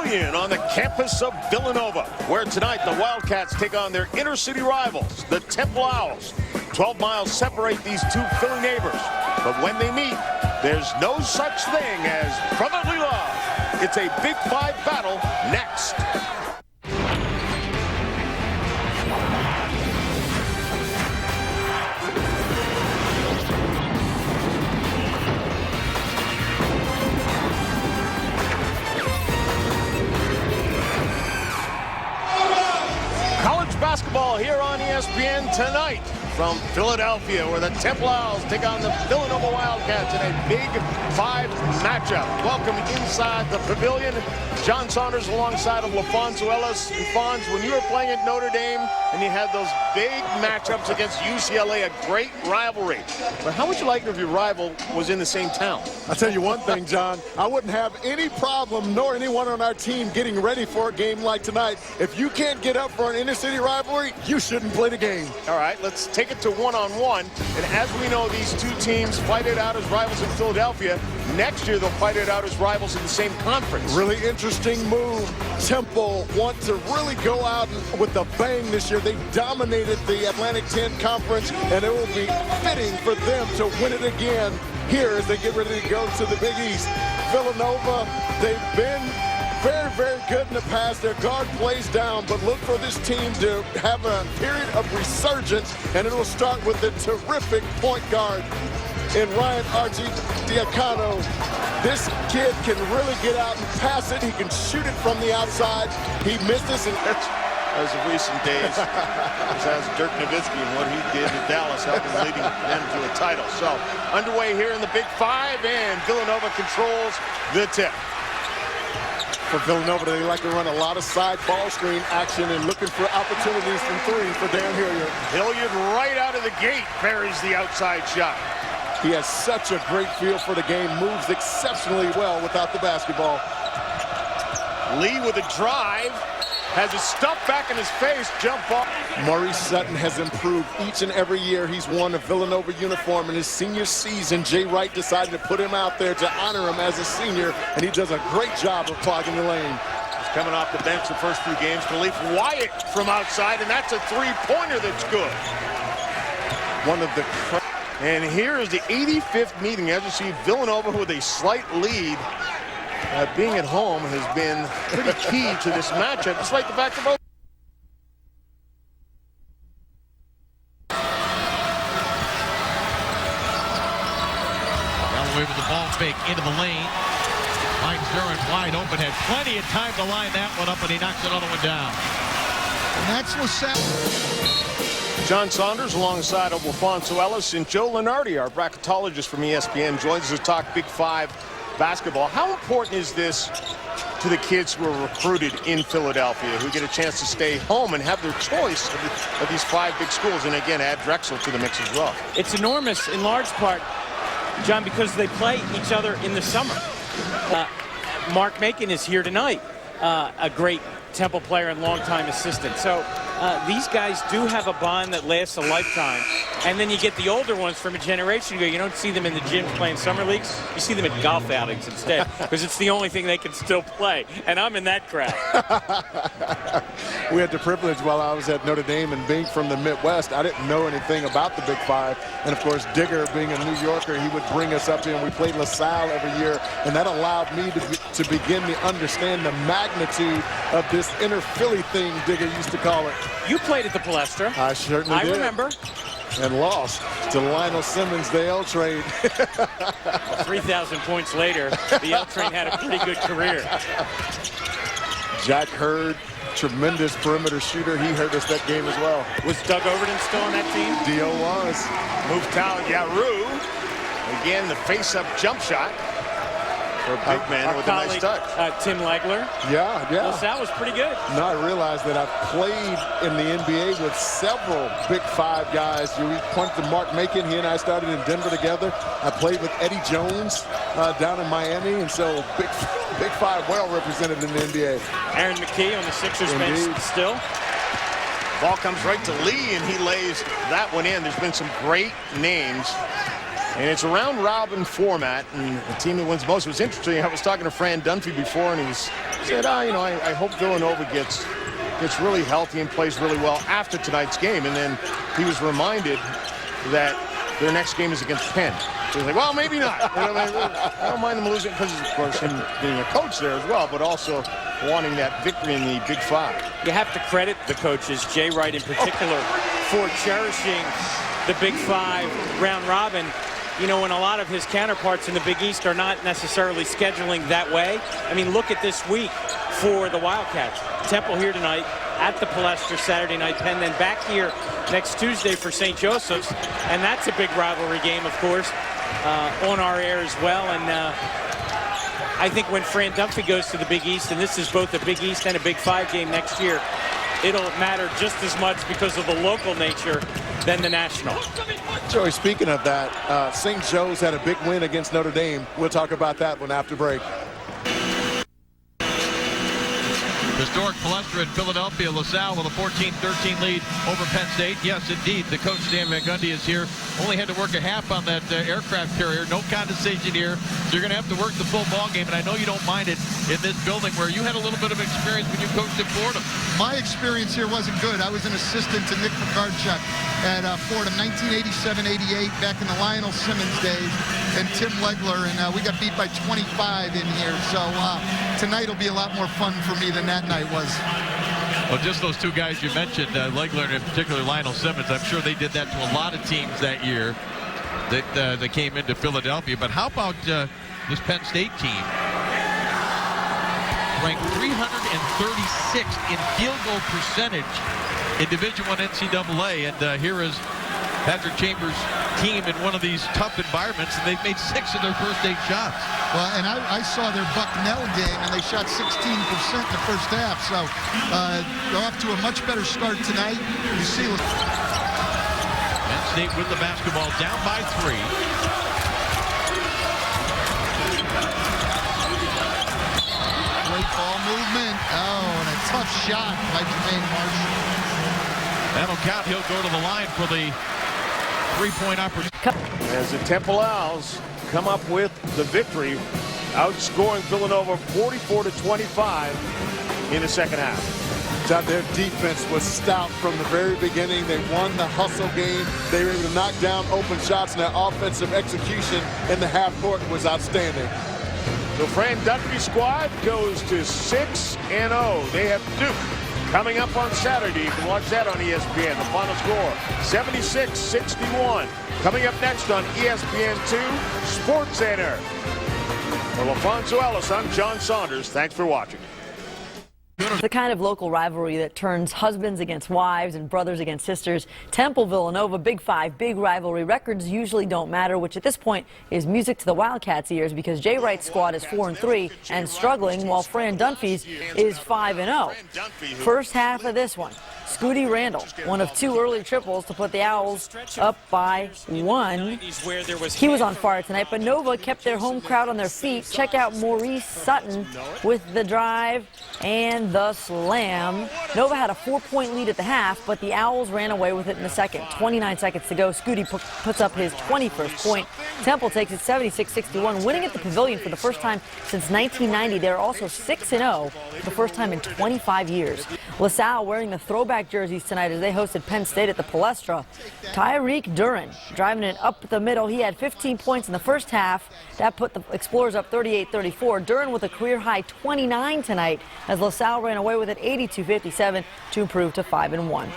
Pavilion on the campus of Villanova, where tonight the Wildcats take on their inner-city rivals, the Temple Owls. 12 miles separate these two Philly neighbors, but when they meet, there's no such thing as brotherly love. It's a Big Five battle next. College basketball here on ESPN tonight from Philadelphia, where the Temple Owls take on the Villanova Wildcats in a Big Five matchup. Welcome inside the Pavilion. John Saunders alongside of LaFonso Ellis. LaFonso, when you were playing at Notre Dame and you had those big matchups against UCLA, a great rivalry. But how would you like it if your rival was in the same town? I'll tell you one thing, John. I wouldn't have any problem, nor anyone on our team, getting ready for a game like tonight. If you can't get up for an inner-city rivalry, you shouldn't play the game. All right, let's take it to one-on-one. And as we know, these two teams fight it out as rivals in Philadelphia. Next year, they'll fight it out as rivals in the same conference. Really interesting move. Temple want to really go out with a bang this year. They dominated the Atlantic 10 Conference, and it will be fitting for them to win it again here as they get ready to go to the Big East. Villanova, they've been very, very good in the past. Their guard plays down, but look for this team to have a period of resurgence, and it will start with a terrific point guard in Ryan Arcidiacono. This kid can really get out and pass it. He can shoot it from the outside. He missed this. As of recent days, this has Dirk Nowitzki and what he did in Dallas, helping leading them to a title. So underway here in the Big Five, and Villanova controls the tip. For Villanova, they like to run a lot of side ball screen action and looking for opportunities from three for Dan Hilliard. Hilliard right out of the gate buries the outside shot. He has such a great feel for the game, moves exceptionally well without the basketball. Lee with a drive, has his stuff back in his face, jump ball. Maurice Sutton has improved each and every year. He's worn a Villanova uniform in his senior season. Jay Wright decided to put him out there to honor him as a senior, and he does a great job of clogging the lane. He's coming off the bench the first few games. Khalif Wyatt from outside, and that's a three-pointer that's good. One of the... And here is the 85th meeting. As you see, Villanova with a slight lead. Being at home has been pretty key to this matchup, despite the fact that both. Galloway with the ball fake into the lane. Finds Durant wide open. Had plenty of time to line that one up, and he knocks another one down. And that's LaSalle. John Saunders alongside of LaFonso Ellis, and Joe Lenardi, our bracketologist from ESPN, joins us to talk Big Five basketball. How important is this to the kids who are recruited in Philadelphia, who get a chance to stay home and have their choice of these five big schools, and again add Drexel to the mix as well? It's enormous in large part, John, because they play each other in the summer. Mark Macon is here tonight, a great Temple player and longtime assistant. So these guys do have a bond that lasts a lifetime. And then you get the older ones from a generation ago. You don't see them in the gyms playing summer leagues. You see them at golf outings instead, because it's the only thing they can still play. And I'm in that crowd. We had the privilege while I was at Notre Dame, and being from the Midwest, I didn't know anything about the Big Five. And of course, Digger, being a New Yorker, he would bring us up here, and we played LaSalle every year. And that allowed me to begin to understand the magnitude of this inner Philly thing, Digger used to call it. You played at the Palestra. I certainly did. I remember. And lost to Lionel Simmons, the L Train. 3,000 points later, the L Train had a pretty good career. Jack Hurd, tremendous perimeter shooter. He hurt us that game as well. Was Doug Overton still on that team? D.O. was. Muftal Yaru. Again, the face-up jump shot for a big man with a nice touch. Tim Legler. Yeah. LaSalle was pretty good. Now I realized that I've played in the NBA with several Big Five guys. We pointed to Mark Macon. He and I started in Denver together. I played with Eddie Jones down in Miami, and so Big Five well represented in the NBA. Aaron McKee on the Sixers bench still. Ball comes right to Lee, and he lays that one in. There's been some great names And it's a round-robin format, and the team that wins most. It was interesting. I was talking to Fran Dunphy before, and he said, I hope Villanova gets really healthy and plays really well after tonight's game. And then he was reminded that their next game is against Penn. So he's like, well, maybe not. I don't mind them losing because, of course, him being a coach there as well, but also wanting that victory in the Big Five. You have to credit the coaches, Jay Wright in particular, for cherishing the Big Five round robin. You know, when a lot of his counterparts in the Big East are not necessarily scheduling that way. I mean, look at this week for the Wildcats. Temple here tonight at the Palestra Saturday night, Penn, then back here next Tuesday for St. Joseph's. And that's a big rivalry game, of course, on our air as well. And I think when Fran Dunphy goes to the Big East, and this is both a Big East and a Big Five game next year, it'll matter just as much because of the local nature than the national. Joey, speaking of that, St. Joe's had a big win against Notre Dame. We'll talk about that one after break. Historic Palestra in Philadelphia. LaSalle with a 14-13 lead over Penn State. Yes, indeed, the coach, Dan Van Gundy, is here. Only had to work a half on that aircraft carrier. No condensation here. So you're going to have to work the full ball game. And I know you don't mind it in this building where you had a little bit of experience when you coached at Fordham. My experience here wasn't good. I was an assistant to Nick Picardchuk at Fordham, 1987-88, back in the Lionel Simmons days, and Tim Legler. And we got beat by 25 in here. So tonight will be a lot more fun for me than that night was. Well, just those two guys you mentioned, Legler and in particular Lionel Simmons, I'm sure they did that to a lot of teams that year that came into Philadelphia. But how about this Penn State team? Ranked 336th in field goal percentage in Division I NCAA. And here is Patrick Chambers' team in one of these tough environments, and they've made 6 of their first 8 shots. Well, and I saw their Bucknell game, and they shot 16% in the first half. So they're off to a much better start tonight. You see, Penn State with the basketball, down by 3. Great ball movement. Oh, and a tough shot by Jermaine Marshall. That'll count. He'll go to the line for the three-point opportunity. As the Temple Owls come up with the victory, outscoring Villanova 44-25 in the second half. Their defense was stout from the very beginning. They won the hustle game. They were able to knock down open shots, and their offensive execution in the half court was outstanding. The Fran Dunphy squad goes to 6-0. They have Duke coming up on Saturday. You can watch that on ESPN. The final score, 76-61. Coming up next on ESPN2 Sports Center. For LaFonso Ellis, I'm John Saunders. Thanks for watching. The kind of local rivalry that turns husbands against wives and brothers against sisters. Temple Villanova, Big Five, big rivalry. Records usually don't matter, which at this point is music to the Wildcats' ears because Jay Wright's squad is 4-3 and struggling, while Fran Dunphy's is 5-0. First half of this one, Scooty Randall, one of 2 early triples to put the Owls up by 1. He was on fire tonight, but Nova kept their home crowd on their feet. Check out Maurice Sutton with the drive and the slam. Nova had a 4-point lead at the half, but the Owls ran away with it in the second. 29 seconds to go. Scooty puts up his 21st point. Temple takes it 76-61, winning at the Pavilion for the first time since 1990. They're also 6-0 for the first time in 25 years. LaSalle wearing the throwback jerseys tonight as they hosted Penn State at the Palestra. Tyreek Duren driving it up the middle. He had 15 points in the first half. That put the Explorers up 38-34. Duren with a career-high 29 tonight as LaSalle ran away with it 82-57 to improve to 5-1.